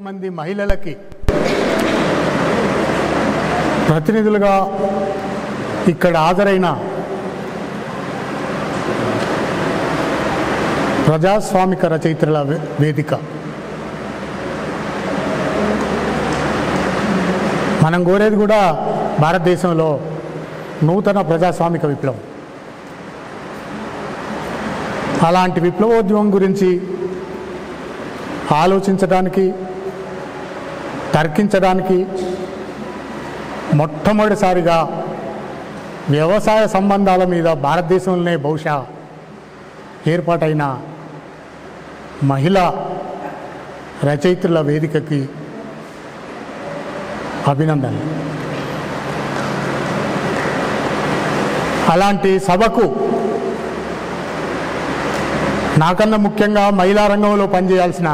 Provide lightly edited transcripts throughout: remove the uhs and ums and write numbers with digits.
మంది మహిళలకి ప్రతినిధులుగా ఇక్కడ హాజరైన ప్రజాస్వామిక రచయితల వేదిక మనం కోరేది కూడా భారతదేశంలో నూతన ప్రజాస్వామిక విప్లవం. అలాంటి విప్లవోద్యమం గురించి ఆలోచించడానికి, తర్కించడానికి మొట్టమొదటిసారిగా వ్యవసాయ సంబంధాల మీద భారతదేశంలోనే బహుశా ఏర్పాటైన మహిళా రచయితల వేదికకి అభినందనలు. అలాంటి సభకు నాకన్నా ముఖ్యంగా మహిళా రంగంలో పనిచేయాల్సిన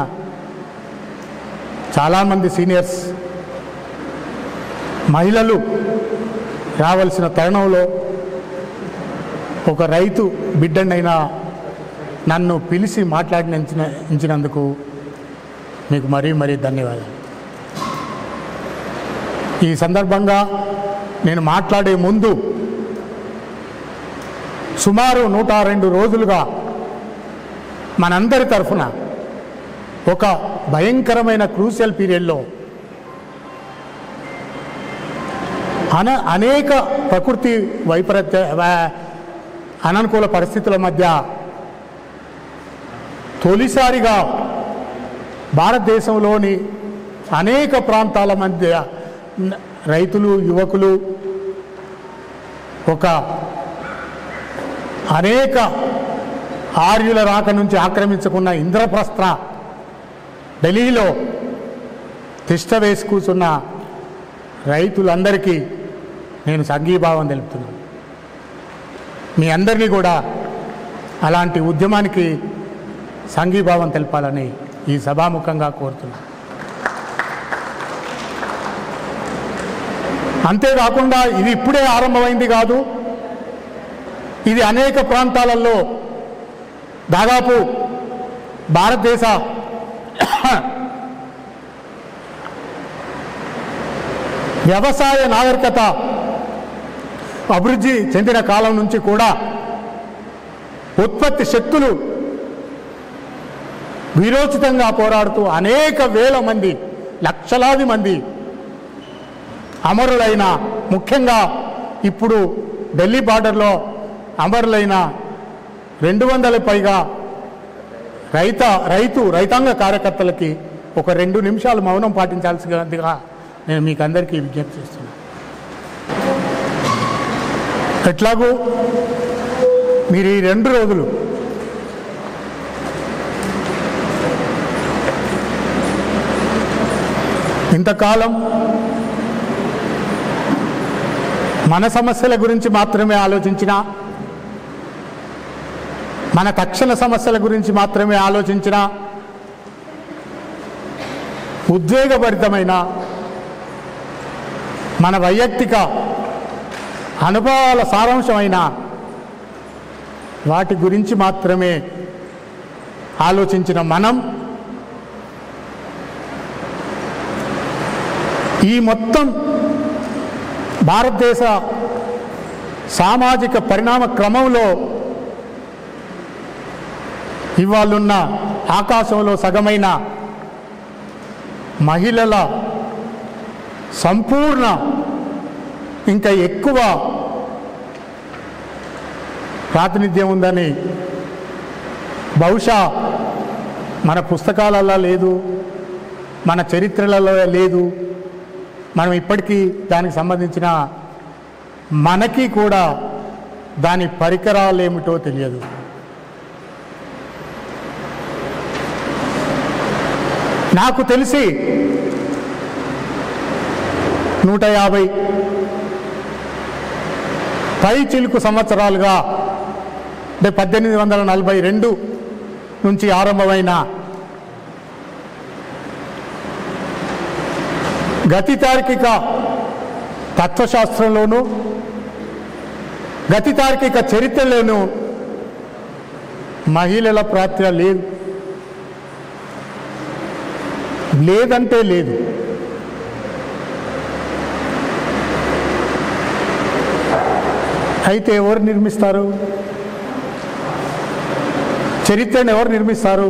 చాలామంది సీనియర్స్ మహిళలు రావాల్సిన తరుణంలో ఒక రైతు బిడ్డనైనా నన్ను పిలిచి మాట్లాడించినందుకు మీకు మరీ ధన్యవాదాలు. ఈ సందర్భంగా నేను మాట్లాడే ముందు సుమారు 102 రోజులుగా మనందరి తరఫున ఒక భయంకరమైన క్రూషియల్ పీరియడ్లో అనేక ప్రకృతి వైపరీత్య అననుకూల పరిస్థితుల మధ్య తొలిసారిగా భారతదేశంలోని అనేక ప్రాంతాల మధ్య రైతులు, యువకులు అనేక ఆర్యుల రాక నుంచి ఆక్రమించుకున్న ఇంద్రప్రస్థ ఢిల్లీలో తిష్ట వేసి కూర్చున్న రైతులందరికీ నేను సంఘీభావం తెలుపుతున్నాను. మీ అందరినీ కూడా అలాంటి ఉద్యమానికి సంఘీభావం తెలపాలని ఈ సభాముఖంగా కోరుతున్నాను. అంతేకాకుండా ఇది ఇప్పుడే ఆరంభమైంది కాదు, ఇది అనేక ప్రాంతాలలో దాదాపు భారతదేశ వ్యవసాయ నాగరికత అభివృద్ధి చెందిన కాలం నుంచి కూడా ఉత్పత్తి శక్తులు వీరోచితంగా పోరాడుతూ అనేక వేల మంది, లక్షలాది మంది అమరులైన, ముఖ్యంగా ఇప్పుడు ఢిల్లీ బార్డర్లో అమరులైన 200 పైగా రైతాంగ కార్యకర్తలకి ఒక 2 నిమిషాలు మౌనం పాటించాల్సిందిగా నేను మీకు అందరికీ విజ్ఞప్తి చేస్తున్నాను. ఎట్లాగూ మీరు ఈ 2 రోజులు ఇంతకాలం మన సమస్యల గురించి మాత్రమే ఆలోచించినా, మన తక్షణ సమస్యల గురించి మాత్రమే ఆలోచించినా, ఉద్వేగభరితమైన మన వైయక్తిక అనుభవాల సారాంశమైన వాటి గురించి మాత్రమే ఆలోచించిన మనం ఈ మొత్తం భారతదేశ సామాజిక పరిణామ క్రమంలో ఇవాళున్న ఆకాశంలో సగమైన మహిళల సంపూర్ణ ఇంకా ఎక్కువ ప్రాతినిధ్యం ఉందని బహుశా మన పుస్తకాలలో లేదు, మన చరిత్రలలో లేదు. మనం ఇప్పటికీ దానికి సంబంధించిన మనకి కూడా దాని పరికరాలు ఏమిటో తెలియదు. నాకు తెలిసి 150 పై చిలుకు సంవత్సరాలుగా 1842 నుంచి ఆరంభమైన గతి తార్కిక తత్వశాస్త్రంలోనూ గతి తార్కిక చరిత్రలోనూ మహిళల పాత్ర లేదు. లేదంటే లేదు. అయితే ఎవరు నిర్మిస్తారు? చరిత్రను ఎవరు నిర్మిస్తారు?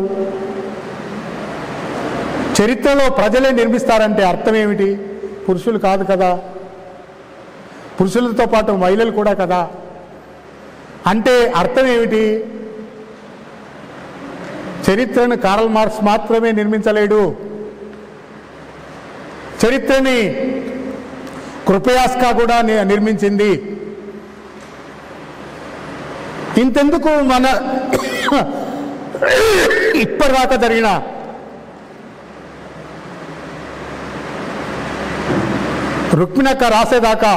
చరిత్రలో ప్రజలే నిర్మిస్తారంటే అర్థం ఏమిటి? పురుషులు కాదు కదా, పురుషులతో పాటు మహిళలు కూడా కదా. అంటే అర్థం ఏమిటి? చరిత్రను కార్ల్ మార్క్స్ మాత్రమే నిర్మించలేడు. చరిత్రని కృపయాస్కా కూడా నిర్మించింది. ఇంతెందుకు మన ఇప్పటిదాకా జరిగిన రుక్మిణక్క రాసేదాకా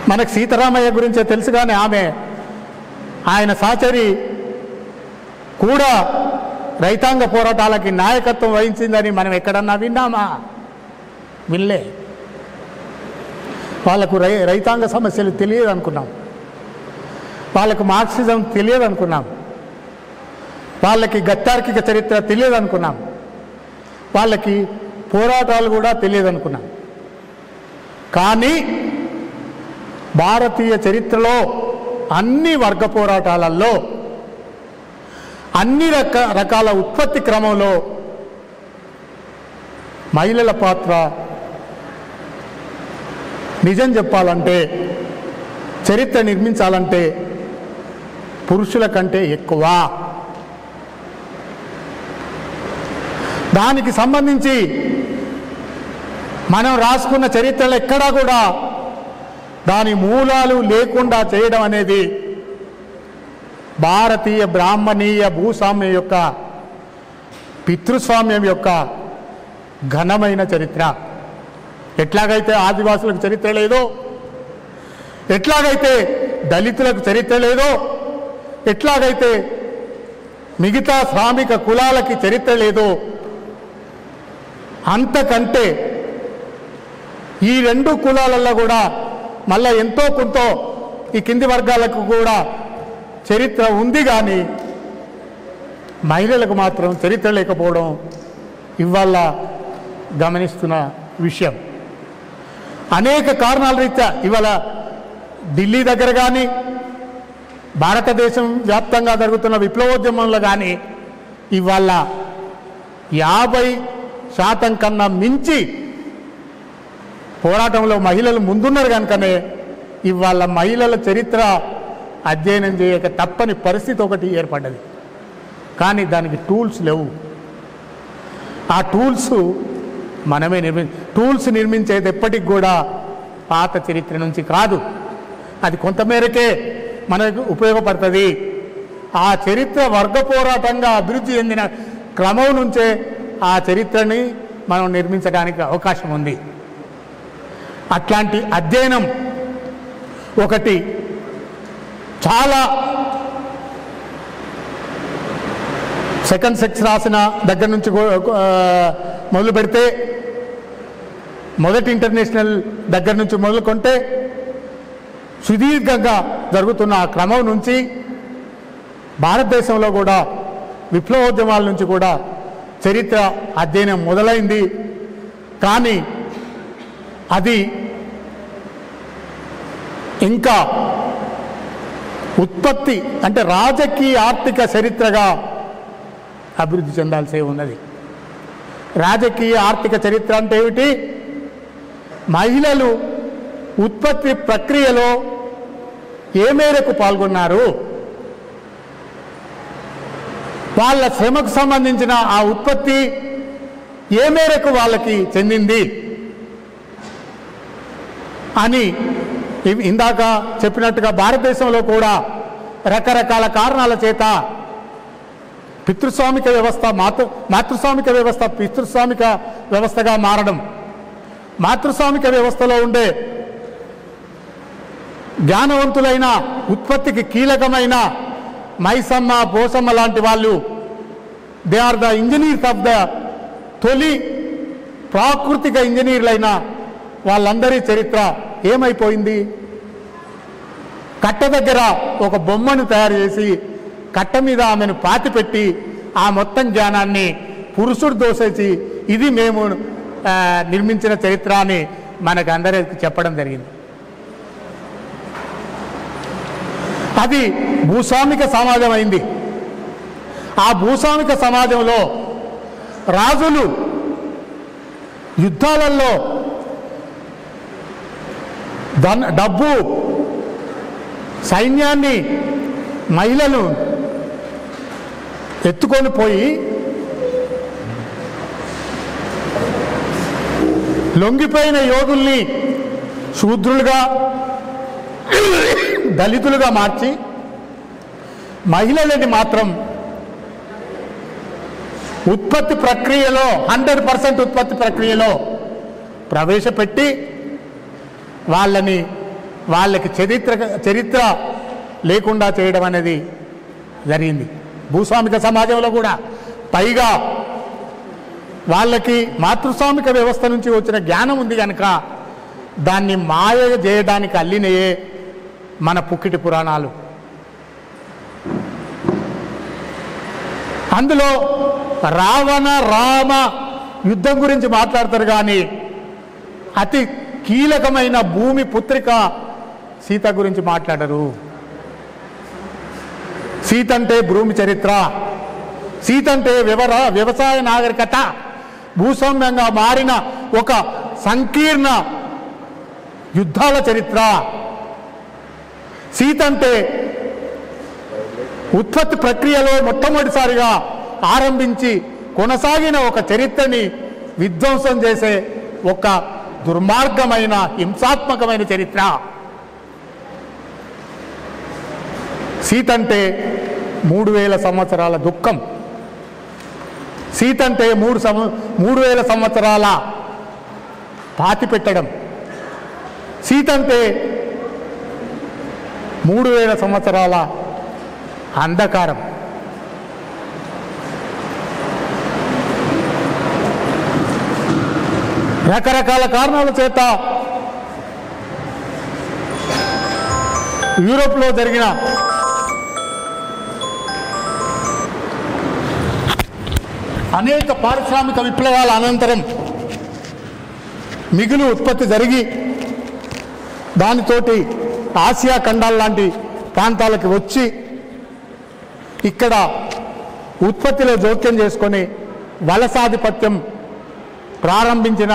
మనకు సీతారామయ్య గురించే తెలుసు, కానీ ఆయన సహచరి కూడా రైతాంగ పోరాటాలకి నాయకత్వం వహించిందని మనం ఎక్కడన్నా విన్నామా? వినలే. వాళ్ళకు రైతాంగ సమస్యలు తెలియదు అనుకున్నాం, వాళ్ళకు మార్క్సిజం తెలియదు అనుకున్నాం, వాళ్ళకి గత్తార్కిక చరిత్ర తెలియదు అనుకున్నాం, వాళ్ళకి పోరాటాలు కూడా తెలియదు అనుకున్నాం. కానీ భారతీయ చరిత్రలో అన్ని వర్గ పోరాటాలలో అన్ని రకాల ఉత్పత్తి క్రమంలో మహిళల పాత్ర నిజం చెప్పాలంటే, చరిత్ర నిర్మించాలంటే పురుషుల కంటే ఎక్కువ. దానికి సంబంధించి మనం రాసుకున్న చరిత్రలు ఎక్కడా కూడా దాని మూలాలు లేకుండా చేయడం అనేది భారతీయ బ్రాహ్మణీయ భూస్వామ్యం యొక్క, పితృస్వామ్యం యొక్క ఘనమైన చరిత్ర. ఎట్లాగైతే ఆదివాసులకు చరిత్ర లేదో, ఎట్లాగైతే దళితులకు చరిత్ర లేదో, ఎట్లాగైతే మిగతా శ్రామిక కులాలకి చరిత్ర లేదో, అంతకంటే ఈ రెండు కులాలలో కూడా మళ్ళా ఎంతో కొంత ఈ కింది వర్గాలకు కూడా చరిత్ర ఉంది, కానీ మహిళలకు మాత్రం చరిత్ర లేకపోవడం ఇవాళ గమనిస్తున్న విషయం. అనేక కారణాల రీత్యా ఇవాళ ఢిల్లీ దగ్గర కానీ భారతదేశం వ్యాప్తంగా జరుగుతున్న విప్లవోద్యమంలో కానీ ఇవాళ 50% కన్నా మించి పోరాటంలో మహిళలు ముందున్నారు కనుకనే ఇవాళ మహిళల చరిత్ర అధ్యయనం చేయక తప్పని పరిస్థితి ఒకటి ఏర్పడ్డది. కానీ దానికి టూల్స్ లేవు. ఆ టూల్స్ మనమే టూల్స్ నిర్మించేది ఎప్పటికి కూడా పాత చరిత్ర నుంచి కాదు, అది కొంతమేరకే మనకు ఉపయోగపడుతుంది. ఆ చరిత్ర వర్గ పోరాటంగా అభివృద్ధి చెందిన క్రమం నుంచే ఆ చరిత్రని మనం నిర్మించడానికి అవకాశం ఉంది. అట్లాంటి అధ్యయనం ఒకటి చాలా సెకండ్ సెక్స్ రాసిన దగ్గర నుంచి మొదలు పెడితే, మొదటి ఇంటర్నేషనల్ దగ్గర నుంచి మొదలుకొంటే సుదీర్ఘంగా జరుగుతున్న ఆ క్రమం నుంచి భారతదేశంలో కూడా విప్లవోద్యమాల నుంచి కూడా చరిత్ర అధ్యయనం మొదలైంది. కానీ అది ఇంకా ఉత్పత్తి అంటే రాజకీయ ఆర్థిక చరిత్రగా అభివృద్ధి చెందాల్సి ఉన్నది. రాజకీయ ఆర్థిక చరిత్ర అంటే ఏమిటి? మహిళలు ఉత్పత్తి ప్రక్రియలో ఏ మేరకు పాల్గొన్నారు, వాళ్ళ శ్రమకు సంబంధించిన ఆ ఉత్పత్తి ఏ మేరకు వాళ్ళకి చెందింది అని ఇందాక చెప్పినట్టుగా భారతదేశంలో కూడా రకరకాల కారణాల చేత పితృస్వామిక వ్యవస్థ మాతృస్వామిక వ్యవస్థ పితృస్వామిక వ్యవస్థగా మారడం, మాతృస్వామిక వ్యవస్థలో ఉండే జ్ఞానవంతులైన ఉత్పత్తికి కీలకమైన మైసమ్మ పోసమ్మ లాంటి వాళ్ళు they are the engineers of the తొలి ప్రాకృతిక ఇంజనీర్లైన వాళ్ళందరి చరిత్ర ఏమైపోయింది? కట్ట దగ్గర ఒక బొమ్మను తయారు చేసి కట్ట మీద ఆమెను పాతిపెట్టి ఆ మొత్తం జ్ఞానాన్ని పురుషుడు దోసేసి ఇది మేము నిర్మించిన చరిత్ర అని మనకు అందరికి చెప్పడం జరిగింది. అది భూస్వామిక సమాజం అయింది. ఆ భూస్వామిక సమాజంలో రాజులు యుద్ధాలలో డబ్బు, సైన్యాన్ని, మహిళలు ఎత్తుకొని పోయి లొంగిపోయిన యోధుల్ని శూద్రులుగా, దళితులుగా మార్చి మహిళలని మాత్రం ఉత్పత్తి ప్రక్రియలో 100% ఉత్పత్తి ప్రక్రియలో ప్రవేశపెట్టి వాళ్ళకి చరిత్ర లేకుండా చేయడం అనేది జరిగింది భూస్వామిక సమాజంలో కూడా. పైగా వాళ్ళకి మాతృస్వామిక వ్యవస్థ నుంచి వచ్చిన జ్ఞానం ఉంది కనుక దాన్ని మాయ చేయడానికి అల్లినయే మన పుక్కిటి పురాణాలు. అందులో రావణ రామ యుద్ధం గురించి మాట్లాడతారు కానీ అతి కీలకమైన భూమి పుత్రిక సీత గురించి మాట్లాడరు. సీత అంటే భూమి చరిత్ర, సీత అంటే వ్యవసాయ నాగరికత, భూస్వామ్యంగా మారిన ఒక సంకీర్ణ యుద్ధాల చరిత్ర. సీత అంటే ఉత్పత్తి ప్రక్రియలో మొట్టమొదటిసారిగా ఆరంభించి కొనసాగిన ఒక చరిత్రని విధ్వంసం చేసే ఒక దుర్మార్గమైన హింసాత్మకమైన చరిత్ర. సీత అంటే 3000 సంవత్సరాల దుఃఖం. సీత అంటే 3000 సంవత్సరాల పాతి పెట్టడం. సీత అంటే 3000 సంవత్సరాల అంధకారం. రకరకాల కారణాల చేత యూరోప్లో జరిగిన అనేక పారిశ్రామిక విప్లవాల అనంతరం మిగులు ఉత్పత్తి జరిగి దానితోటి ఆసియా ఖండాల లాంటి ప్రాంతాలకు వచ్చి ఇక్కడ ఉత్పత్తిలో జోక్యం చేసుకొని వలసాధిపత్యం ప్రారంభించిన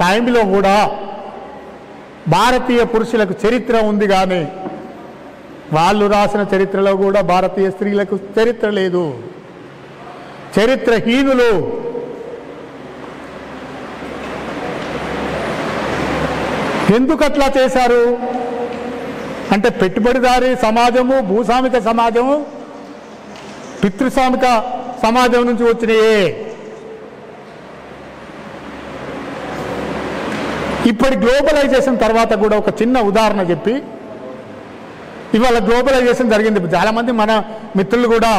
టైంలో కూడా భారతీయ పురుషులకు చరిత్ర ఉంది కానీ వాళ్ళు రాసిన చరిత్రలో కూడా భారతీయ స్త్రీలకు చరిత్ర లేదు. చరిత్రహీనులు. ఎందుకు అట్లా చేశారు అంటే పెట్టుబడిదారీ సమాజము, భూస్వామిక సమాజము, పితృస్వామిక సమాజం నుంచి వచ్చినాయే. ఇప్పటి గ్లోబలైజేషన్ తర్వాత కూడా ఒక చిన్న ఉదాహరణ చెప్పి, ఇవాళ గ్లోబలైజేషన్ జరిగింది. చాలామంది మన మిత్రులు కూడా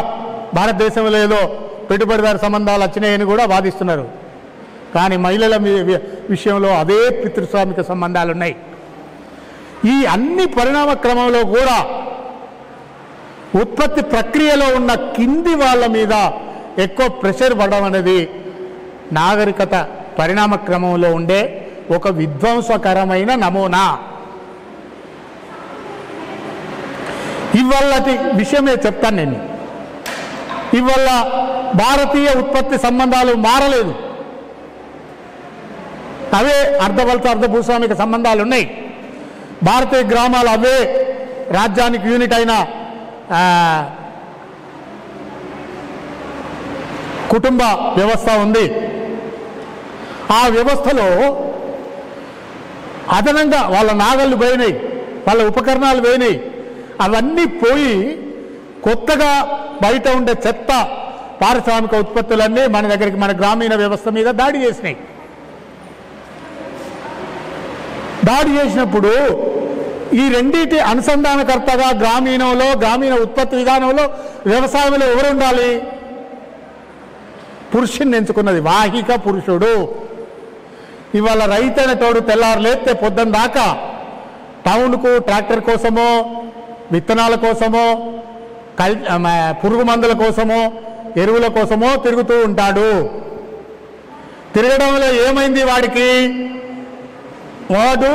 భారతదేశంలో ఏదో పెట్టుబడిదారు సంబంధాలు వచ్చినాయని కూడా వాదిస్తున్నారు. కానీ మహిళల విషయంలో అదే పితృస్వామిక సంబంధాలు ఉన్నాయి. ఈ అన్ని పరిణామ క్రమంలో కూడా ఉత్పత్తి ప్రక్రియలో ఉన్న కింది వాళ్ళ మీద ఎక్కువ ప్రెషర్ పడడం అనేది నాగరికత పరిణామ క్రమంలో ఉండే ఒక విధ్వంసకరమైన నమూనా. ఇవాళటి విషయమే చెప్తాను నేను. ఇవాళ భారతీయ ఉత్పత్తి సంబంధాలు మారలేదు. అవే అర్ధవలస అర్ధ భూస్వామిక సంబంధాలు ఉన్నాయి. భారతీయ గ్రామాలు అవే రాజ్యానికి యూనిట్ అయిన కుటుంబ వ్యవస్థ ఉంది. ఆ వ్యవస్థలో అదనంగా వాళ్ళ నాగళ్ళు పోయినాయి, వాళ్ళ ఉపకరణాలు పోయినాయి. అవన్నీ పోయి కొత్తగా బయట ఉండే చెత్త పారిశ్రామిక ఉత్పత్తులన్నీ మన దగ్గరికి, మన గ్రామీణ వ్యవస్థ మీద దాడి చేసినాయి. దాడి చేసినప్పుడు ఈ రెండింటి అనుసంధానకర్తగా గ్రామీణంలో, గ్రామీణ ఉత్పత్తి విధానంలో, వ్యవసాయంలో ఎవరు ఉండాలి? పురుషుని ఎంచుకున్నది వాహిక పురుషుడు. ఇవాళ రైతైన తోడు తెల్లారు లేస్తే పొద్దున దాకా టౌన్కు ట్రాక్టర్ కోసమో, విత్తనాల కోసమో, పురుగు మందుల కోసమో, ఎరువుల కోసమో తిరుగుతూ ఉంటాడు. తిరగడంలో ఏమైంది వాడికి? వాడు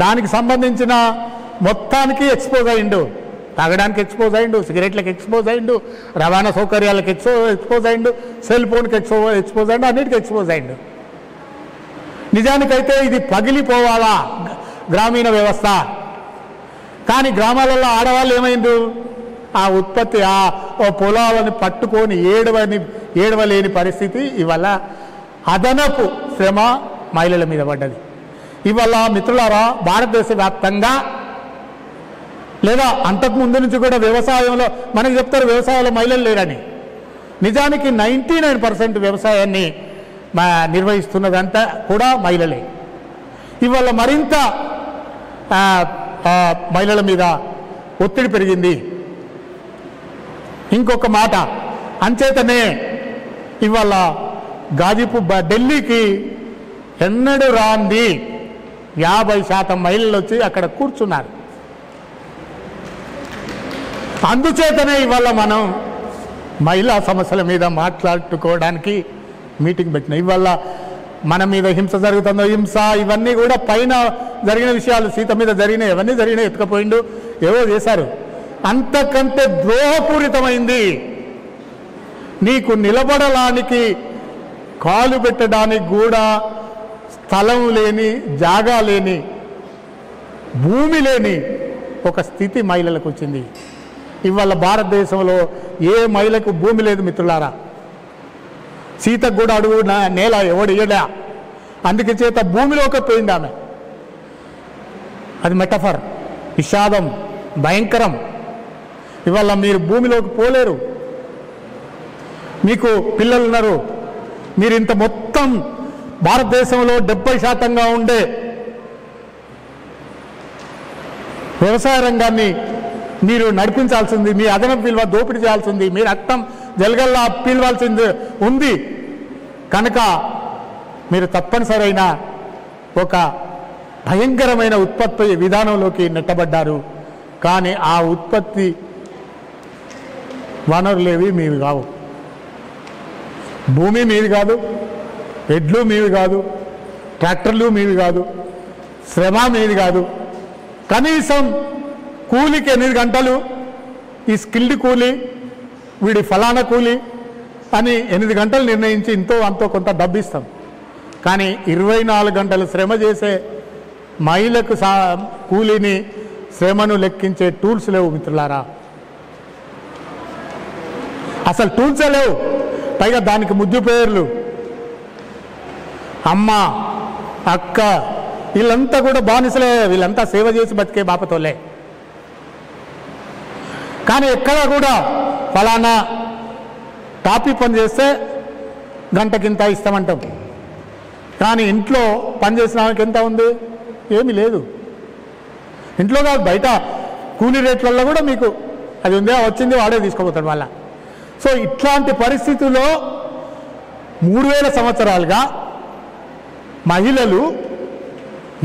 దానికి సంబంధించిన మొత్తానికి ఎక్స్పోజ్ అయిండు. తాగడానికి ఎక్స్పోజ్ అయిండు, సిగరెట్లకు ఎక్స్పోజ్ అయిండు, రవాణా సౌకర్యాలకు ఎక్స్పోజ్ అయిండు, సెల్ ఫోన్కి ఎక్స్పోజ్ అయిండు, అన్నిటికీ ఎక్స్పోజ్ అయిండు. నిజానికైతే ఇది పగిలిపోవాలా గ్రామీణ వ్యవస్థ. కానీ గ్రామాలలో ఆడవాళ్ళు ఏమైంది? ఆ ఉత్పత్తి ఓ పొలాలను పట్టుకొని ఏడవలేని పరిస్థితి. ఇవాళ అదనపు శ్రమ మహిళల మీద పడ్డది. ఇవాళ మిత్రులారా, భారతదేశ వ్యాప్తంగా లేదా అంతకుముందు నుంచి కూడా వ్యవసాయంలో మనకు చెప్తారు వ్యవసాయంలో మహిళలు లేరని. నిజానికి 99% వ్యవసాయాన్ని నిర్వహిస్తున్నదంతా కూడా మహిళలే. ఇవాళ మరింత మహిళల మీద ఒత్తిడి పెరిగింది. ఇంకొక మాట, అంచేతనే ఇవాళ ఢిల్లీకి ఎన్నడూ రాంది 50% మహిళలు వచ్చి అక్కడ కూర్చున్నారు. అందుచేతనే ఇవాళ మనం మహిళా సమస్యల మీద మాట్లాడుకోవడానికి మీటింగ్ పెట్టిన. ఇవాళ మన మీద హింస జరుగుతుందో, హింస ఇవన్నీ కూడా పైన జరిగిన విషయాలు, సీత మీద జరిగినాయి, ఇవన్నీ జరిగినాయి, ఎత్తుకపోయిండు, ఏవో చేశారు. అంతకంటే ద్రోహపూరితమైంది నీకు నిలబడడానికి కాలు పెట్టడానికి కూడా స్థలం లేని, జాగా లేని, భూమి లేని ఒక స్థితి మహిళలకు వచ్చింది. ఇవాళ భారతదేశంలో ఏ మహిళకు భూమి లేదు మిత్రులారా. సీతకు కూడా అడుగు నేల ఎవడు ఇయ్యడా, అందుకే చేత భూమిలోకి పోయింది ఆమె. అది మెటఫర్, విషాదం, భయంకరం. ఇవాళ మీరు భూమిలోకి పోలేరు. మీకు పిల్లలు ఉన్నారు. మీరు ఇంత మొత్తం భారతదేశంలో 70% ఉండే వ్యవసాయ రంగాన్ని మీరు నడిపించాల్సింది, మీ అదనపు విలువ దోపిడీ చేయాల్సింది, మీ రక్తం జలగల్లా పీల్వాల్సింది ఉంది. కనుక మీరు తప్పనిసరైన ఒక భయంకరమైన ఉత్పత్తి విధానంలోకి నెట్టబడ్డారు. కానీ ఆ ఉత్పత్తి వనరులేవి మీవి కావు. భూమి మీది కాదు, ఎడ్లు మీవి కాదు, ట్రాక్టర్లు మీవి కాదు, శ్రమ మీది కాదు. కనీసం కూలికి 8 గంటలు, ఈ స్కిల్డ్ కూలీ, వీడి ఫలానా కూలీ అని 8 గంటలు నిర్ణయించి ఇంతో అంతో కొంత డబ్బు ఇస్తాం. కానీ 24 గంటలు శ్రమ చేసే మహిళకు కూలీని, శ్రమను లెక్కించే టూల్స్ లేవు మిత్రులారా. అసలు టూల్సే లేవు. పైగా దానికి ముద్దు పేర్లు అమ్మ, అక్క, వీళ్ళంతా కూడా బానిసలే. వీళ్ళంతా సేవ చేసి బతికే బాపతోలే. కానీ ఎక్కడా కూడా ఫలానా టాపీ పని చేస్తే గంటకింత ఇస్తామంటాం. కానీ ఇంట్లో పని చేసిన ఆమెకి ఎంత ఉంది? ఏమీ లేదు. ఇంట్లో కాదు, బయట కూలీ రేట్లలో కూడా మీకు అది ఉందే, వచ్చింది వాడే తీసుకోపోతాడు వాళ్ళ. సో ఇట్లాంటి పరిస్థితుల్లో 3000 సంవత్సరాలుగా మహిళలు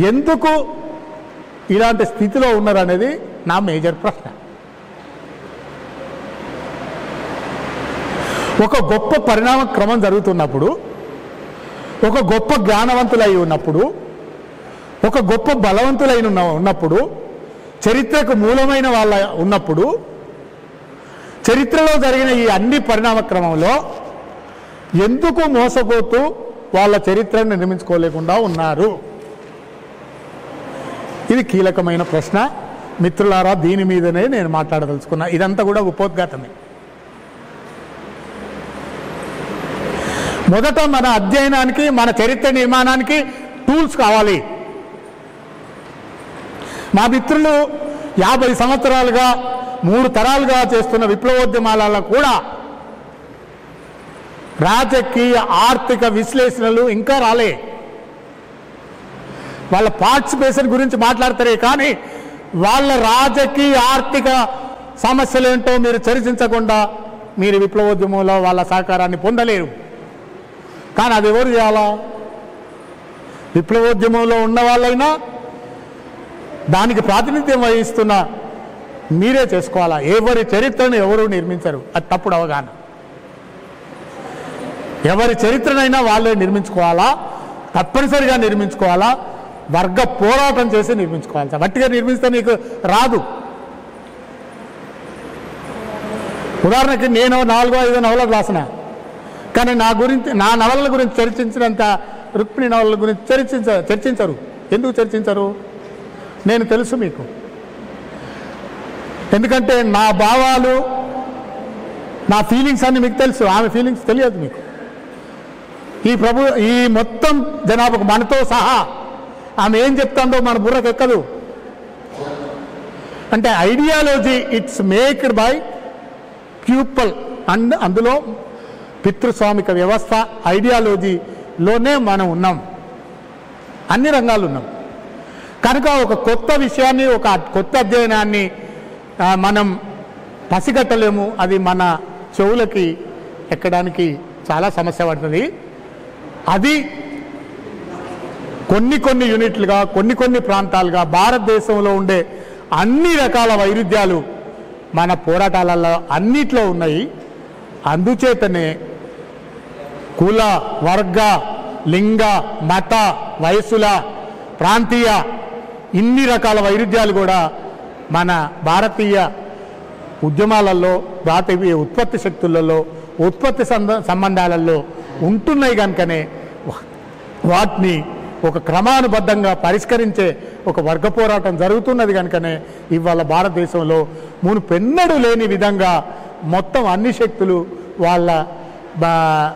ఎందుకు ఇలాంటి స్థితిలో ఉన్నారు అనేది నా మేజర్ ప్రశ్న. ఒక గొప్ప పరిణామ క్రమం జరుగుతున్నప్పుడు, ఒక గొప్ప జ్ఞానవంతులై ఉన్నప్పుడు, ఒక గొప్ప బలవంతులైన ఉన్నప్పుడు, చరిత్రకు మూలమైన వాళ్ళ ఉన్నప్పుడు, చరిత్రలో జరిగిన ఈ అన్ని పరిణామ క్రమంలో ఎందుకు మోసపోతూ వాళ్ళ చరిత్రను నిర్మించుకోలేకుండా ఉన్నారు? ఇది కీలకమైన ప్రశ్న మిత్రులారా. దీని మీదనే నేను మాట్లాడదలుచుకున్నా. ఇదంతా కూడా ఉపోద్ఘాతమే. మొదట మన అధ్యయనానికి, మన చరిత్ర నిర్మాణానికి టూల్స్ కావాలి. మా మిత్రులు 50 సంవత్సరాలుగా 3 తరాలుగా చేస్తున్న విప్లవోద్యమాలలో కూడా రాజకీయ ఆర్థిక విశ్లేషణలు ఇంకా రాలే. వాళ్ళ పార్టిసిపేషన్ గురించి మాట్లాడతారే కానీ వాళ్ళ రాజకీయ ఆర్థిక సమస్యలు ఏంటో మీరు చర్చించకుండా మీరు విప్లవోద్యమంలో వాళ్ళ సహకారాన్ని పొందలేరు. కానీ అది ఎవరు చేయాలా? విప్లవోద్యమంలో ఉన్న వాళ్ళైనా దానికి ప్రాతినిధ్యం వహిస్తున్న మీరే చేసుకోవాలా. ఎవరి చరిత్రను ఎవరు నిర్మించరు. అది తప్పుడు అవగాహన. ఎవరి చరిత్రనైనా వాళ్ళే నిర్మించుకోవాలా, తప్పనిసరిగా నిర్మించుకోవాలా, వర్గ పోరాటం చేసి నిర్మించుకోవాలి. వట్టిగా నిర్మిస్తే నీకు రాదు. ఉదాహరణకి నేను 4-5 నవలలు రాసిన, కానీ నా నవలల గురించి చర్చించినంత రుక్మిణి నవలల గురించి చర్చించరు. ఎందుకు చర్చించరు? నేను తెలుసు మీకు. ఎందుకంటే నా భావాలు, నా ఫీలింగ్స్ అన్నీ మీకు తెలుసు, ఆమె ఫీలింగ్స్ తెలియదు మీకు. ఈ మొత్తం జనాభాకు మనతో సహా ఆమె ఏం చెప్తాందో మన బుర్రకు ఎక్కదు. అంటే ఐడియాలజీ ఇట్స్ మేక్డ్ బై ప్యూపల్. అందులో పితృస్వామిక వ్యవస్థ ఐడియాలజీలోనే మనం ఉన్నాం, అన్ని రంగాలు ఉన్నాం. కనుక ఒక కొత్త విషయాన్ని, ఒక కొత్త అధ్యయనాన్ని మనం పసిగట్టలేము. అది మన చెవులకి ఎక్కడానికి చాలా సమస్య పడుతుంది. అది కొన్ని యూనిట్లుగా, కొన్ని ప్రాంతాలుగా భారతదేశంలో ఉండే అన్ని రకాల వైరుధ్యాలు మన పోరాటాలలో అన్నిట్లో ఉన్నాయి. అందుచేతనే కుల, వర్గ, లింగ, మత, వయస్సుల, ప్రాంతీయ ఇన్ని రకాల వైరుధ్యాలు కూడా మన భారతీయ ఉద్యమాలలో, భారతీయ ఉత్పత్తి శక్తులలో, ఉత్పత్తి సంబంధాలలో ఉంటున్నాయి. కనుకనే వాటిని ఒక క్రమానుబద్ధంగా పరిష్కరించే ఒక వర్గ పోరాటం జరుగుతున్నది. కనుకనే ఇవాళ భారతదేశంలో మునుపెన్నడూ లేని విధంగా మొత్తం అన్ని శక్తులు వాళ్ళ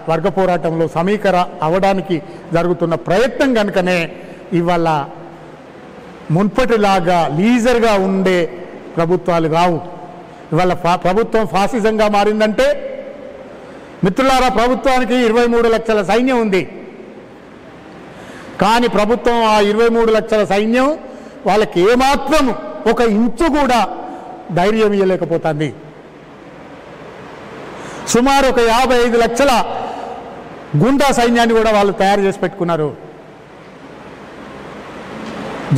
వర్గ పోరాటంలో సమీకర అవడానికి జరుగుతున్న ప్రయత్నం. కనుకనే ఇవాళ మున్పటిలాగా లీజర్గా ఉండే ప్రభుత్వాలు రావు. ఇవాళ ప్రభుత్వం ఫాసిజంగా మారిందంటే, మిత్రులారా, ప్రభుత్వానికి 23 లక్షల సైన్యం ఉంది. కానీ ప్రభుత్వం ఆ 23 లక్షల సైన్యం వాళ్ళకి ఏమాత్రం ఒక ఇంచు కూడా ధైర్యం ఇవ్వలేకపోతుంది. సుమారు ఒక 55 లక్షల గుండా సైన్యాన్ని కూడా వాళ్ళు తయారు చేసి పెట్టుకున్నారు.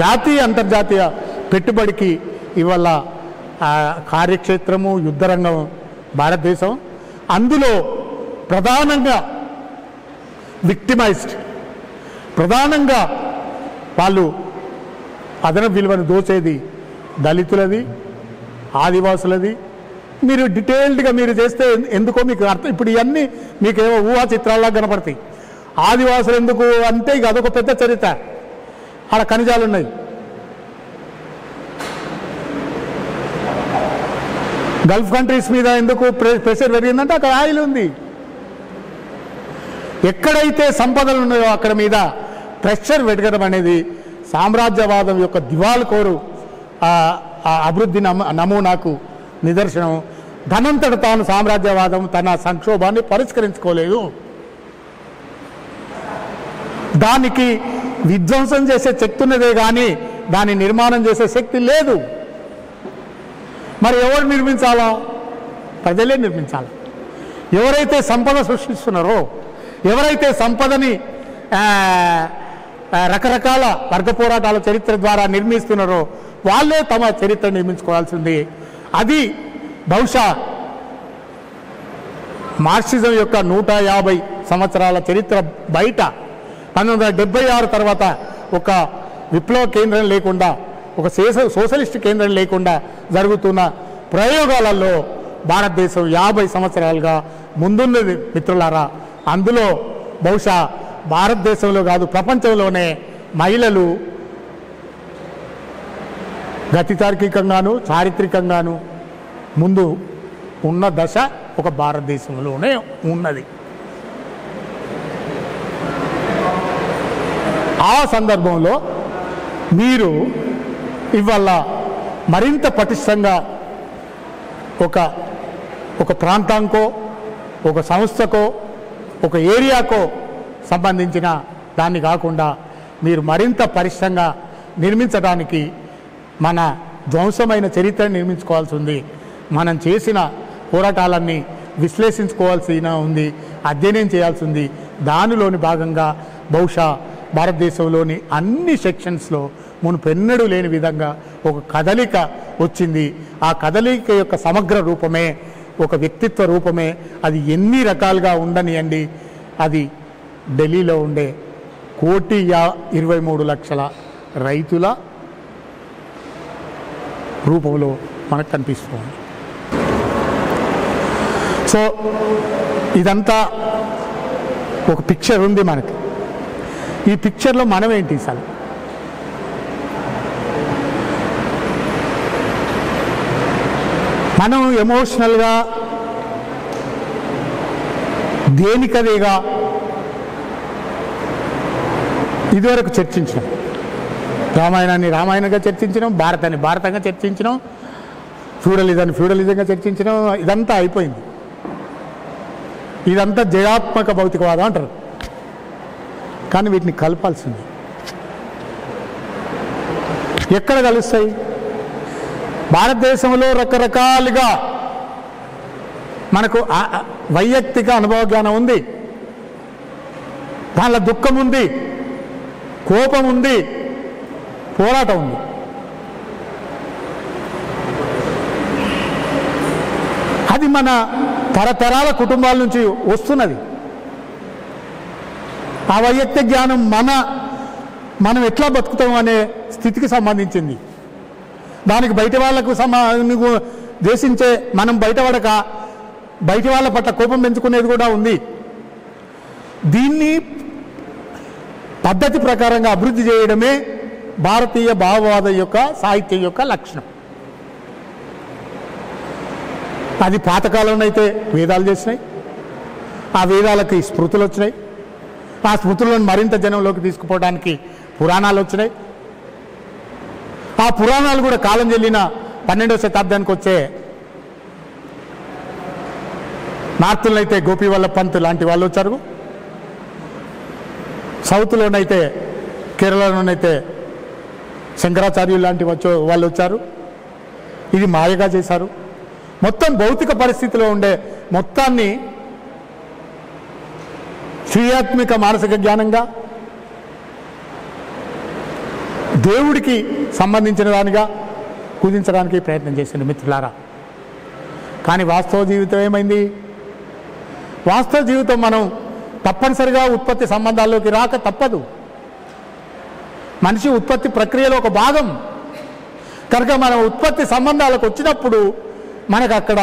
జాతీయ అంతర్జాతీయ పెట్టుబడికి ఇవాళ కార్యక్షేత్రము, యుద్ధరంగం భారతదేశం. అందులో ప్రధానంగా విక్టిమైజ్డ్, ప్రధానంగా వాళ్ళు అదనపు విలువను దోచేది దళితులది, ఆదివాసులది. మీరు డీటెయిల్డ్గా మీరు చేస్తే ఎందుకో మీకు అర్థం. ఇప్పుడు ఇవన్నీ మీకు ఏవో ఊహా చిత్రాల్లా కనపడతాయి. ఆదివాసులు ఎందుకు అంటే ఇక అదొక పెద్ద చరిత్ర. ఆడ ఖనిజాలు ఉన్నాయి. గల్ఫ్ కంట్రీస్ మీద ఎందుకు ప్రెషర్ పెరిగిందంటే అక్కడ ఆయిల్ ఉంది. ఎక్కడైతే సంపదలు ఉన్నాయో అక్కడ మీద ప్రెషర్ పెరగడం అనేది సామ్రాజ్యవాదం యొక్క దివాళకోరు అభివృద్ధి నమూనాకు నిదర్శనం. ధనంతట తాను సామ్రాజ్యవాదం తన సంక్షోభాన్ని పరిష్కరించుకోలేదు. దానికి విధ్వంసం చేసే శక్తి ఉన్నదే కానీ దాన్ని నిర్మాణం చేసే శక్తి లేదు. మరి ఎవరు నిర్మించాలా? ప్రజలే నిర్మించాలి. ఎవరైతే సంపద సృష్టిస్తున్నారో, ఎవరైతే సంపదని రకరకాల వర్గ పోరాటాల చరిత్ర ద్వారా నిర్మిస్తున్నారో వాళ్ళే తమ చరిత్ర నిర్మించుకోవాల్సింది. అది బహుశా మార్క్సిజం యొక్క 150 సంవత్సరాల చరిత్ర బయట 1976 తర్వాత ఒక విప్లవ కేంద్రం లేకుండా, ఒక సోషలిస్ట్ కేంద్రం లేకుండా జరుగుతున్న ప్రయోగాలలో భారతదేశం 50 సంవత్సరాలుగా ముందున్నది మిత్రులారా. అందులో బహుశా భారతదేశంలో కాదు ప్రపంచంలోనే మహిళలు గతితార్కికంగాను చారిత్రకంగాను ముందు ఉన్న దశ ఒక భారతదేశంలోనే ఉన్నది. ఆ సందర్భంలో మీరు ఇవాళ మరింత పటిష్టంగా ఒక ప్రాంతానికో, ఒక సంస్థకో, ఒక ఏరియాకో సంబంధించిన దాన్ని కాకుండా మీరు మరింత పటిష్టంగా నిర్మించడానికి మన ధ్వంసమైన చరిత్రను నిర్మించుకోవాల్సి ఉంది. మనం చేసిన పోరాటాలన్నీ విశ్లేషించుకోవాల్సి ఉంది, అధ్యయనం చేయాల్సి ఉంది. దానిలోని భాగంగా బహుశా భారతదేశంలోని అన్ని సెక్షన్స్లో మునుపెన్నడూ లేని విధంగా ఒక కదలిక వచ్చింది. ఆ కదలిక యొక్క సమగ్ర రూపమే ఒక వ్యక్తిత్వ రూపమే. అది ఎన్ని రకాలుగా ఉండనియండి, అది ఢిల్లీలో ఉండే 1,23,00,000 రైతుల రూపంలో మనకు కనిపిస్తుంది. సో ఇదంతా ఒక పిక్చర్ ఉంది మనకి. ఈ పిక్చర్లో మనం ఏంటి అసలు? మనం ఎమోషనల్గా దేనికదేగా ఇదివరకు చర్చించినాం. రామాయణాన్ని రామాయణంగా చర్చించినాం, భారతాన్ని భారతంగా చర్చించినాం, ఫ్యూడలిజాన్ని ఫ్యూడలిజంగా చర్చించినాం. ఇదంతా అయిపోయింది. ఇదంతా జయాత్మక భౌతికవాదం అంటారు. కానీ వీటిని కలపాల్సింది. ఎక్కడ కలుస్తాయి? భారతదేశంలో రకరకాలుగా మనకు వైయక్తిక అనుభవ జ్ఞానం ఉంది, దానిలో దుఃఖం ఉంది, కోపం ఉంది, పోరాటం ఉంది. అది మన తరతరాల కుటుంబాల నుంచి వస్తున్నది. ఆ వైయక్తిక జ్ఞానం మనం ఎట్లా బతుకుతాం అనే స్థితికి సంబంధించింది. దానికి బయట వాళ్లకు దేశించే మనం బయటపడక బయట వాళ్ళ పట్ల కోపం పెంచుకునేది కూడా ఉంది. దీన్ని పద్ధతి ప్రకారంగా అభివృద్ధి చేయడమే భారతీయ భావవాదం యొక్క సాహిత్యం యొక్క లక్షణం. అది పాతకాలంలో అయితే వేదాలు చేసినాయి, ఆ వేదాలకి స్మృతులు వచ్చినాయి, ఆ స్మృతులను మరింత జనంలోకి తీసుకుపోవడానికి పురాణాలు వచ్చినాయి. ఆ పురాణాలు కూడా కాలం చెల్లిన 12వ శతాబ్దానికి వచ్చే నార్త్లో అయితే గోపి వల్లభ పంత్ లాంటి వాళ్ళు వచ్చారు, సౌత్లోనైతే కేరళలోనైతే శంకరాచార్యులు లాంటి వాళ్ళు వచ్చారు. ఇది మాయగా చేశారు. మొత్తం భౌతిక పరిస్థితిలో ఉండే మొత్తాన్ని క్రియాత్మక మానసిక జ్ఞానంగా దేవుడికి సంబంధించిన దానిగా కుదించడానికి ప్రయత్నం చేసింది మిత్రులారా. కానీ వాస్తవ జీవితం ఏమైంది? వాస్తవ జీవితం మనం తప్పనిసరిగా ఉత్పత్తి సంబంధాల్లోకి రాక తప్పదు. మనిషి ఉత్పత్తి ప్రక్రియలో ఒక భాగం కనుక మనం ఉత్పత్తి సంబంధాలకు వచ్చినప్పుడు మనకు అక్కడ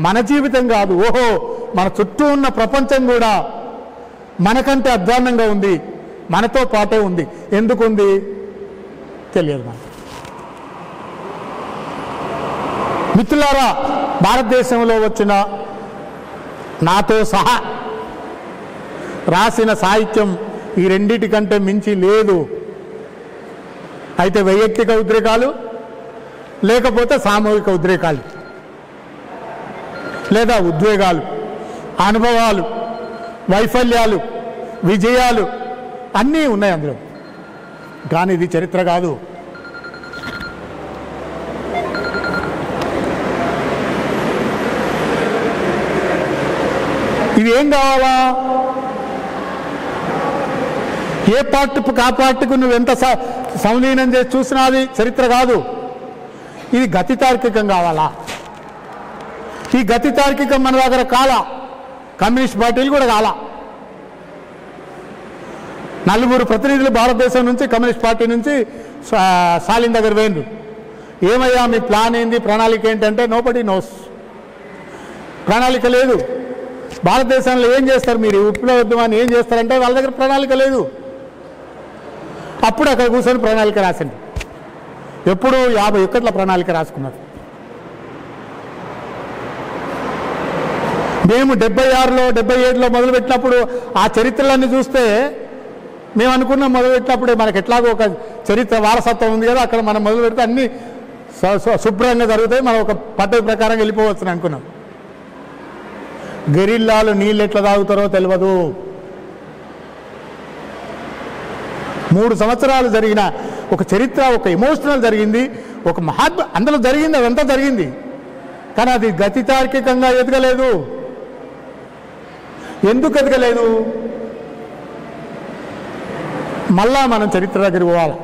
మన జీవితం కాదు, ఓహో మన చుట్టూ ఉన్న ప్రపంచం కూడా మనకంటే అధ్వాన్నంగా ఉంది, మనతో పాటే ఉంది. ఎందుకు ఉంది తెలియదు మనకు. మిత్రులారా, భారతదేశంలో వచ్చిన నాతో సహా రాసిన సాహిత్యం ఈ రెండిటికంటే మించి లేదు. అయితే వైయక్తిక ఉద్రేకాలు లేకపోతే సామూహిక ఉద్రేకాలు లేదా ఉద్వేగాలు, అనుభవాలు, వైఫల్యాలు, విజయాలు అన్నీ ఉన్నాయి అందులో. కానీ ఇది చరిత్ర కాదు. ఇది ఏం కావాలా? ఏ పార్టీ ఆ పార్టీకు నువ్వు ఎంత సంలీనం చేసి చూసినా అది చరిత్ర కాదు. ఇది గతి తార్కికం కావాలా? ఈ గతి తార్కికం మన దగ్గర కాల. కమ్యూనిస్ట్ పార్టీలు కూడా కాల. 4 ప్రతినిధులు భారతదేశం నుంచి కమ్యూనిస్ట్ పార్టీ నుంచి స్టాలిన్ దగ్గర పోయిండ్రు. ఏమయ్యా మీ ప్లాన్ ఏంది, ప్రణాళిక ఏంటంటే నోబడీ నోస్. ప్రణాళిక లేదు. భారతదేశంలో ఏం చేస్తారు మీరు, విప్లవోద్యమాన్ని ఏం చేస్తారంటే వాళ్ళ దగ్గర ప్రణాళిక లేదు. అప్పుడు అక్కడ కూర్చొని ప్రణాళిక రాసింది. ఎప్పుడు 51 ప్రణాళిక రాసుకున్నారు. మేము 76లో 77లో మొదలుపెట్టినప్పుడు ఆ చరిత్రలన్నీ చూస్తే మేము అనుకున్నాం మొదలుపెట్టినప్పుడే మనకు ఎట్లాగో ఒక చరిత్ర వారసత్వం ఉంది కదా, అక్కడ మనం మొదలు పెడితే అన్నీ శుభ్రంగా జరుగుతాయి, మనం ఒక పద్ధతి ప్రకారం వెళ్ళిపోవచ్చని అనుకున్నాం. గెరిల్లాలు నీళ్ళు ఎట్లా తాగుతారో తెలియదు. 3 సంవత్సరాలు జరిగిన ఒక చరిత్ర, ఒక ఎమోషనల్ జరిగింది, ఒక మహాత్మ అందులో జరిగింది, అదంతా జరిగింది. కానీ అది గతి తార్కికంగా ఎదగలేదు. ఎందుకు ఎదగలేదు? మళ్ళా మనం చరిత్ర దగ్గర పోవాలి.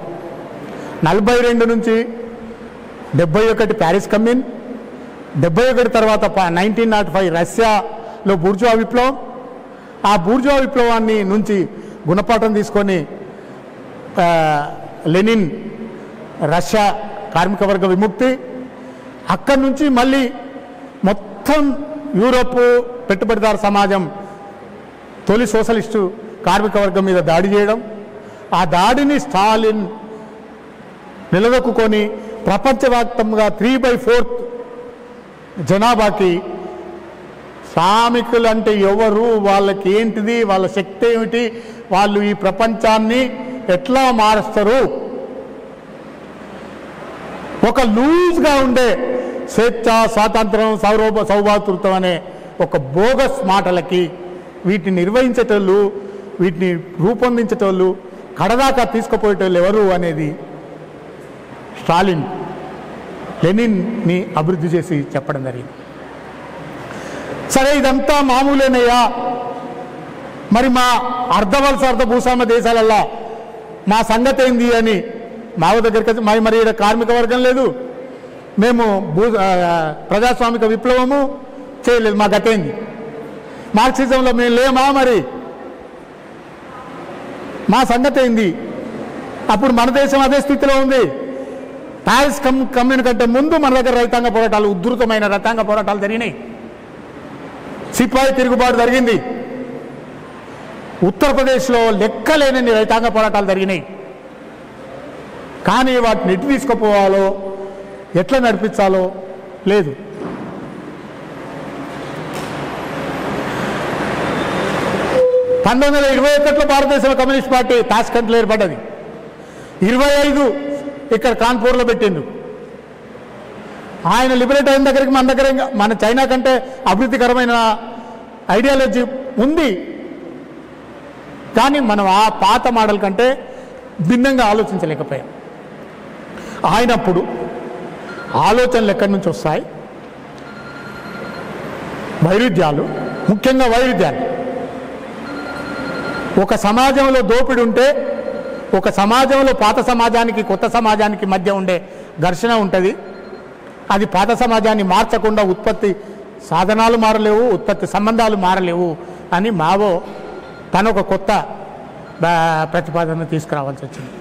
42 నుంచి 71 ప్యారిస్ కమ్యూన్, 71 తర్వాత 1905 రష్యాలో బూర్జువా విప్లవం, ఆ బూర్జువా విప్లవాన్ని నుంచి గుణపాఠం తీసుకొని లెనిన్ రష్యా కార్మిక వర్గ విముక్తి, అక్కడి నుంచి మళ్ళీ మొత్తం యూరోప్ పెట్టుబడిదారు సమాజం తొలి సోషలిస్టు కార్మిక వర్గం మీద దాడి చేయడం, ఆ దాడిని స్టాలిన్ నిలదొక్కుని ప్రపంచవ్యాప్తంగా 3/4 జనాభాకి శ్రామికులు అంటే ఎవరు, వాళ్ళకి ఏంటిది, వాళ్ళ శక్తి ఏమిటి, వాళ్ళు ఈ ప్రపంచాన్ని ఎట్లా మారుస్తారు, ఒక లూజ్గా ఉండే స్వేచ్ఛ, స్వాతంత్రం, సౌభాతృత్వం అనే ఒక బోగస్ మాటలకి వీటిని నిర్వహించేటోళ్ళు, వీటిని రూపొందించేటోళ్ళు, కడదాకా తీసుకుపోయేటోళ్ళు ఎవరు అనేది స్టాలిన్ లెనిన్ని అభివృద్ధి చేసి చెప్పడం జరిగింది. సరే, ఇదంతా మామూలేనయ్యా, మరి మా అర్ధవలస అర్ధ భూస్వామ్య దేశాలల్లో మా సంగతి ఏంది అని మావ దగ్గరికి మరి ఇక్కడ కార్మిక వర్గం లేదు, మేము ప్రజాస్వామిక విప్లవము చేయలేదు, మా గతేంది, మార్క్సిజంలో మేము లేమా, మరి మా సంగతి ఏంది? అప్పుడు మన దేశం అదే స్థితిలో ఉంది. ప్యారిస్ కమ్యూన్ కంటే ముందు మన దగ్గర రైతాంగ పోరాటాలు, ఉధృతమైన రైతాంగ పోరాటాలు జరిగినాయి. సిపాయి తిరుగుబాటు జరిగింది. ఉత్తరప్రదేశ్లో లెక్కలేనన్ని రైతాంగ పోరాటాలు జరిగినాయి. కానీ వాటిని ఎటు తీసుకుపోవాలో, ఎట్లా నడిపించాలో లేదు. – 1921లో భారతదేశంలో కమ్యూనిస్ట్ పార్టీ తాష్కంట్లో ఏర్పడ్డది. 25 ఇక్కడ కాన్పూర్లో పెట్టిండు. ఆయన లిబరేట్ అయిన దగ్గరికి మన దగ్గర మన చైనా కంటే అభివృద్ధికరమైన ఐడియాలజీ ఉంది, కానీ మనం ఆ పాత మోడల్ కంటే భిన్నంగా ఆలోచించలేకపోయాం. ఆయనప్పుడు ఆలోచనలు ఎక్కడి నుంచి వస్తాయి? వైరుధ్యాలు, ముఖ్యంగా వైరుధ్యాలు. ఒక సమాజంలో దోపిడి ఉంటే, ఒక సమాజంలో పాత సమాజానికి కొత్త సమాజానికి మధ్య ఉండే ఘర్షణ ఉంటుంది. అది పాత సమాజాన్ని మార్చకుండా ఉత్పత్తి సాధనాలు మారలేవు, ఉత్పత్తి సంబంధాలు మారలేవు అని మావో తను ఒక కొత్త ప్రతిపాదన తీసుకురావాల్సి వచ్చింది.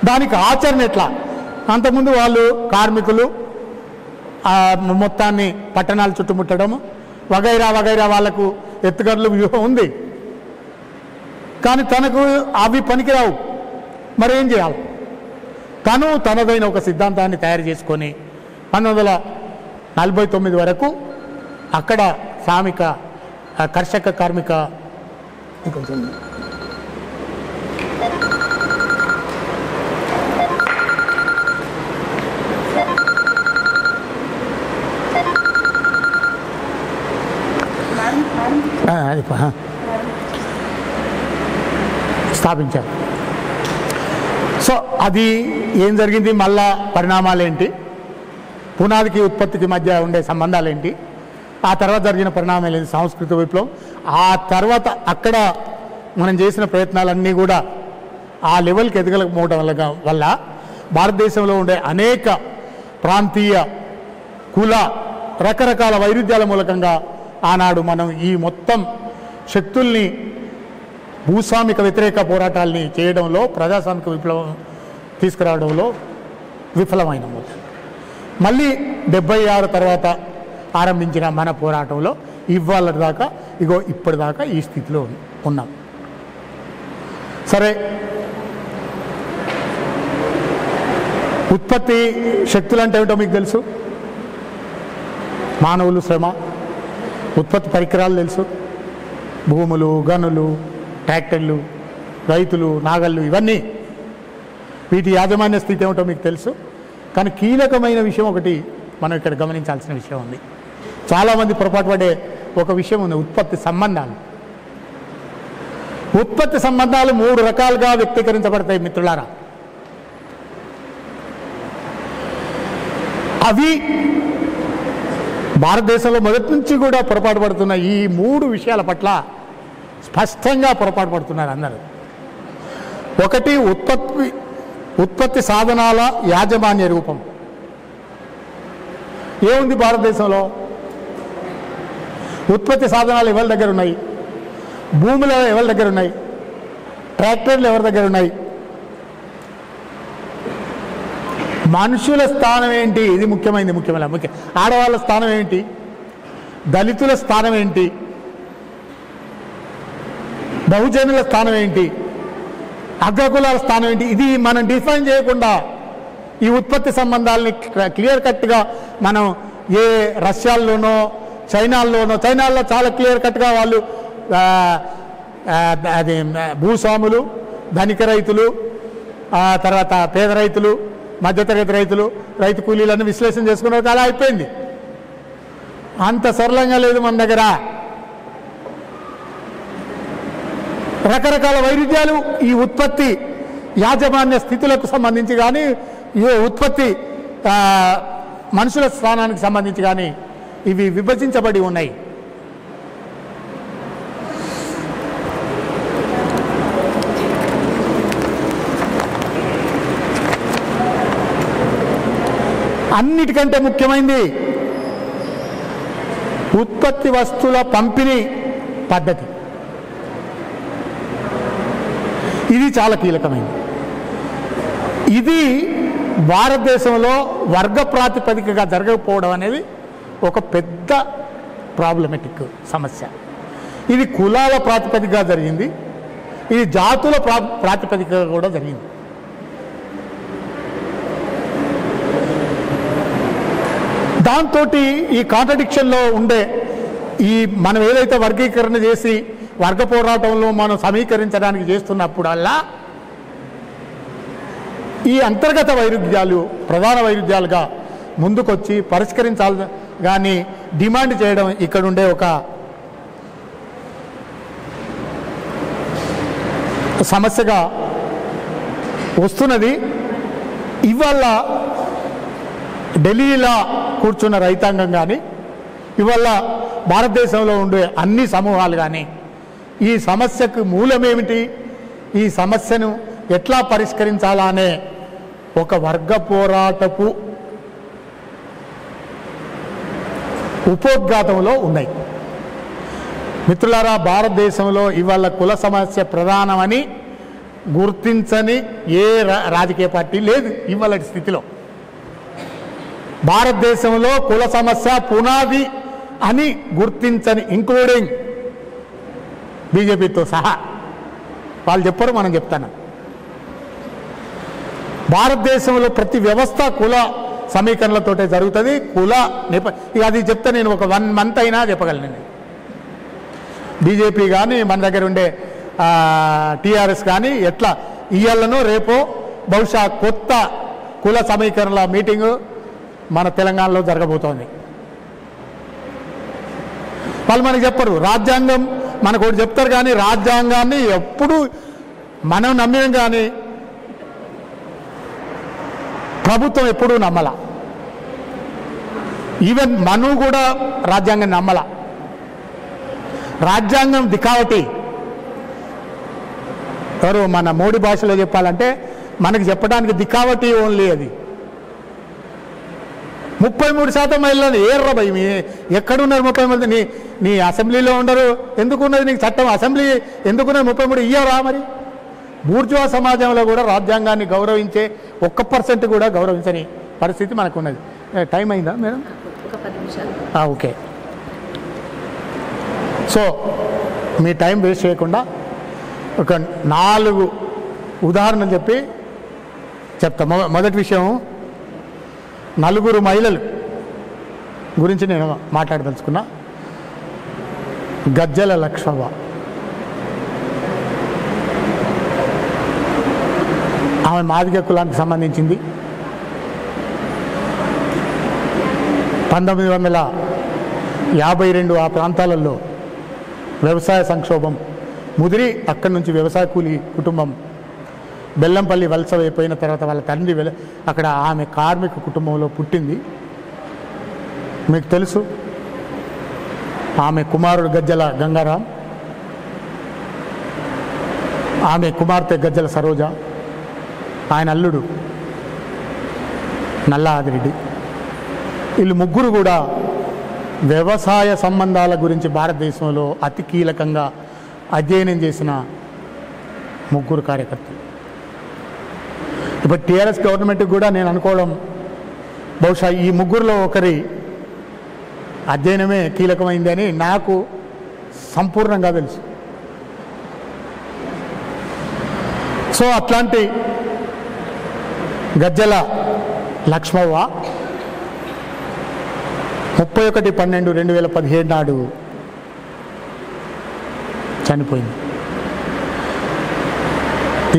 దానికి ఆచరణ ఎట్లా? అంతకుముందు వాళ్ళు కార్మికులు మొత్తాన్ని పట్టణాలు చుట్టుముట్టడము వగైరా వగైరా వాళ్లకు ఎత్తుగడలు వ్యూహం ఉంది, కానీ తనకు అవి పనికిరావు. మరి ఏం చేయాలి? తను తనదైన ఒక సిద్ధాంతాన్ని తయారు చేసుకొని 1949 వరకు అక్కడ శ్రామిక కర్షక కార్మిక కొంచెం అది స్థాపించారు. సో అది ఏం జరిగింది, మళ్ళా పరిణామాలు ఏంటి, పునాదికి ఉత్పత్తికి మధ్య ఉండే సంబంధాలు ఏంటి, ఆ తర్వాత జరిగిన పరిణామాలు ఏంటి, సాంస్కృతిక విప్లవం, ఆ తర్వాత అక్కడ మనం చేసిన ప్రయత్నాలన్నీ కూడా ఆ లెవెల్కి ఎదగకపోవడం వల్ల భారతదేశంలో ఉండే అనేక ప్రాంతీయ కుల రకరకాల వైరుధ్యాల మూలకంగా ఆనాడు మనం ఈ మొత్తం శక్తుల్ని భూస్వామిక వ్యతిరేక పోరాటాల్ని చేయడంలో, ప్రజాస్వామిక విప్లవం తీసుకురావడంలో విఫలమైన. మళ్ళీ 76 తర్వాత ఆరంభించిన మన పోరాటంలో ఇవాళ దాకా ఇప్పటిదాకా ఈ స్థితిలో ఉన్నాం. సరే, ఉత్పత్తి శక్తులు అంటే ఏమిటో మీకు తెలుసు. మానవులు, శ్రమ, ఉత్పత్తి పరికరాలు తెలుసు, భూములు, గనులు, ట్రాక్టర్లు, రైతులు, నాగళ్ళు, ఇవన్నీ వీటి యాజమాన్య స్థితి ఏమిటో మీకు తెలుసు. కానీ కీలకమైన విషయం ఒకటి మనం ఇక్కడ గమనించాల్సిన విషయం ఉంది. చాలామంది పొరపాటు పడే ఒక విషయం ఉంది, ఉత్పత్తి సంబంధాలు. ఉత్పత్తి సంబంధాలు 3 రకాలుగా వ్యక్తీకరించబడతాయి మిత్రులారా. అవి భారతదేశంలో మొదటి నుంచి కూడా పొరపాటు పడుతున్న ఈ 3 విషయాల పట్ల స్పష్టంగా పొరపాటు పడుతున్నారు అందరూ. ఒకటి, ఉత్పత్తి సాధనాల యాజమాన్య రూపం. ఏముంది భారతదేశంలో? ఉత్పత్తి సాధనాలు ఎవరి దగ్గర ఉన్నాయి? భూములు ఎవరి దగ్గర ఉన్నాయి? ట్రాక్టర్లు ఎవరి దగ్గర ఉన్నాయి? మనుషుల స్థానం ఏంటి? ఇది ముఖ్యమైన ఆడవాళ్ళ స్థానం ఏంటి? దళితుల స్థానం ఏంటి? బహుజనుల స్థానం ఏంటి? అగ్రకులాల స్థానం ఏంటి? ఇది మనం డిఫైన్ చేయకుండా ఈ ఉత్పత్తి సంబంధాలని క్లియర్ కట్గా మనం ఏ రష్యాల్లోనో చైనాలో చాలా క్లియర్ కట్గా వాళ్ళు అది భూస్వాములు, ధనిక రైతులు, తర్వాత పేద రైతులు, మధ్యతరగతి రైతులు, రైతు కూలీలను విశ్లేషణ చేసుకున్నారు. అలా అయిపోయింది. అంత సరళంగా లేదు మన దగ్గర. రకరకాల వైరుధ్యాలు ఈ ఉత్పత్తి యాజమాన్య స్థితులకు సంబంధించి కానీ, ఈ ఉత్పత్తి మనుషుల స్థానానికి సంబంధించి కానీ ఇవి విభజించబడి ఉన్నాయి. అన్నిటికంటే ముఖ్యమైనది ఉత్పత్తి వస్తువుల పంపిణీ పద్ధతి. ఇది చాలా కీలకమైనది. ఇది భారతదేశంలో వర్గ ప్రాతిపదికగా జరగకపోవడం అనేది ఒక పెద్ద ప్రాబ్లమెటిక్ సమస్య. ఇది కులాల ప్రాతిపదికగా జరిగింది, ఇది జాతుల ప్రాతిపదికగా కూడా జరిగింది. దాంతో ఈ కాంట్రడిక్షన్లో ఉండే ఈ మనం ఏదైతే వర్గీకరణ చేసి వర్గ పోరాటంలో మనం సమీకరించడానికి చేస్తున్నప్పుడల్లా ఈ అంతర్గత వైరుధ్యాలు ప్రధాన వైరుధ్యాలుగా ముందుకొచ్చి పరిష్కరించాలి కానీ డిమాండ్ చేయడం ఇక్కడ ఉండే ఒక సమస్యగా వస్తున్నది. ఇవాళ ఢిల్లీలో కూర్చున్న రైతాంగం కానీ, ఇవాళ భారతదేశంలో ఉండే అన్ని సమూహాలు కానీ ఈ సమస్యకు మూలమేమిటి, ఈ సమస్యను ఎట్లా పరిష్కరించాలా అనే ఒక వర్గ పోరాటపు ఉపోద్ఘాతంలో ఉన్నాయి. మిత్రులారా, భారతదేశంలో ఇవాళ కుల సమస్య ప్రధానమని గుర్తించని ఏ రాజకీయ పార్టీ లేదు. ఇవాళ స్థితిలో భారతదేశంలో కుల సమస్య పునాది అని గుర్తించని, ఇంక్లూడింగ్ బీజేపీతో సహా, వాళ్ళు చెప్పరు, మనం చెప్తాను. భారతదేశంలో ప్రతి వ్యవస్థ కుల సమీకరణలతోటే జరుగుతుంది. కుల ఇక అది చెప్తే నేను ఒక 1 month అయినా చెప్పగలను. బీజేపీ కానీ మన దగ్గర ఉండే టీఆర్ఎస్ కానీ ఎట్లా ఇయ్యాలనో రేపో బహుశా కొత్త కుల సమీకరణల మీటింగు మన తెలంగాణలో జరగబోతోంది. వాళ్ళు మనకు చెప్పరు. రాజ్యాంగం మనకు ఒకటి చెప్తారు కానీ రాజ్యాంగాన్ని ఎప్పుడు మనం నమ్మినాం కానీ ప్రభుత్వం ఎప్పుడూ నమ్మల. ఈవెన్ మను కూడా రాజ్యాంగం నమ్మల. రాజ్యాంగం దికావటి. ఎవరు మన మోడీ భాషలో చెప్పాలంటే మనకి చెప్పడానికి దికావటి ఓన్లీ. అది 33% మహిళలు ఏర్ర భయ ఎక్కడున్నారు? 30 నీ అసెంబ్లీలో ఉండరు. ఎందుకున్నది నీకు చట్టం? అసెంబ్లీ ఎందుకున్నది? 33 ఇయ్యరా? మరి బూర్జువా సమాజంలో కూడా రాజ్యాంగాన్ని గౌరవించే 1% కూడా గౌరవించని పరిస్థితి మనకు ఉన్నది. టైం అయిందా మేడం? ఓకే. సో మీ టైం వేస్ట్ చేయకుండా ఒక 4 ఉదాహరణలు చెప్తా. మొదటి విషయం, 4 మహిళలు గురించి నేను మాట్లాడదలుచుకున్నా. గజ్జల లక్ష్మవ్వ, ఆమె మాదిగ కులానికి సంబంధించింది. 1952 ఆ ప్రాంతాలలో వ్యవసాయ సంక్షోభం ముదిరి అక్కడి నుంచి వ్యవసాయ కూలీ కుటుంబం బెల్లంపల్లి వలస అయిపోయిన తర్వాత వాళ్ళ తండ్రి అక్కడ ఆమె కార్మిక కుటుంబంలో పుట్టింది. మీకు తెలుసు, ఆమె కుమారుడు గజ్జల గంగారాం, ఆమె కుమార్తె గజ్జల సరోజ, ఆయన అల్లుడు నల్ల ఆదిరెడ్డి. వీళ్ళు ముగ్గురు కూడా వ్యవసాయ సంబంధాల గురించి భారతదేశంలో అతి కీలకంగా అధ్యయనం చేసిన ముగ్గురు కార్యకర్తలు. ఇప్పుడు టీఆర్ఎస్ గవర్నమెంట్కి కూడా నేను అనుకోవడం బహుశా ఈ ముగ్గురులో ఒకరి అధ్యయనమే కీలకమైందని నాకు సంపూర్ణంగా తెలుసు. సో అట్లాంటి గజ్జల లక్ష్మవ్వ 31/12/2017 నాడు చనిపోయింది.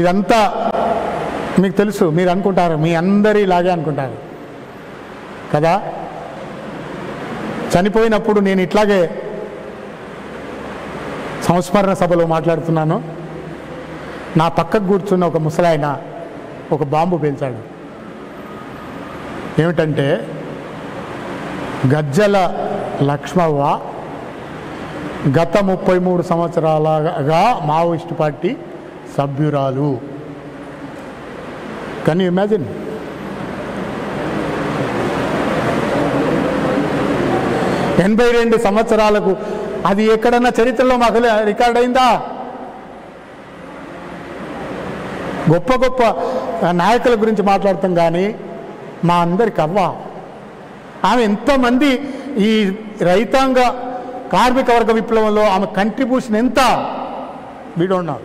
ఇదంతా మీకు తెలుసు, మీరు అనుకుంటారు, మీ అందరిలాగే అనుకుంటారు కదా. చనిపోయినప్పుడు నేను ఇట్లాగే సంస్మరణ సభలో మాట్లాడుతున్నాను. నా పక్కకు కూర్చున్న ఒక ముసలాయన ఒక బాంబు పేల్చాడు. ఏమిటంటే గజ్జల లక్ష్మవ్వ గత 33 సంవత్సరాలుగా మావోయిస్టు పార్టీ సభ్యురాలు. Can you imagine? ఎనభై 82 సంవత్సరాలకు అది ఎక్కడన్నా చరిత్రలో మాకు రికార్డ్ అయిందా? గొప్ప గొప్ప నాయకుల గురించి మాట్లాడతాం కానీ మా అందరికి అవ్వ. ఆమె ఎంతమంది ఈ రైతాంగ కార్మిక వర్గ విప్లవంలో ఆమె కంట్రిబ్యూషన్ ఎంత? We don't know.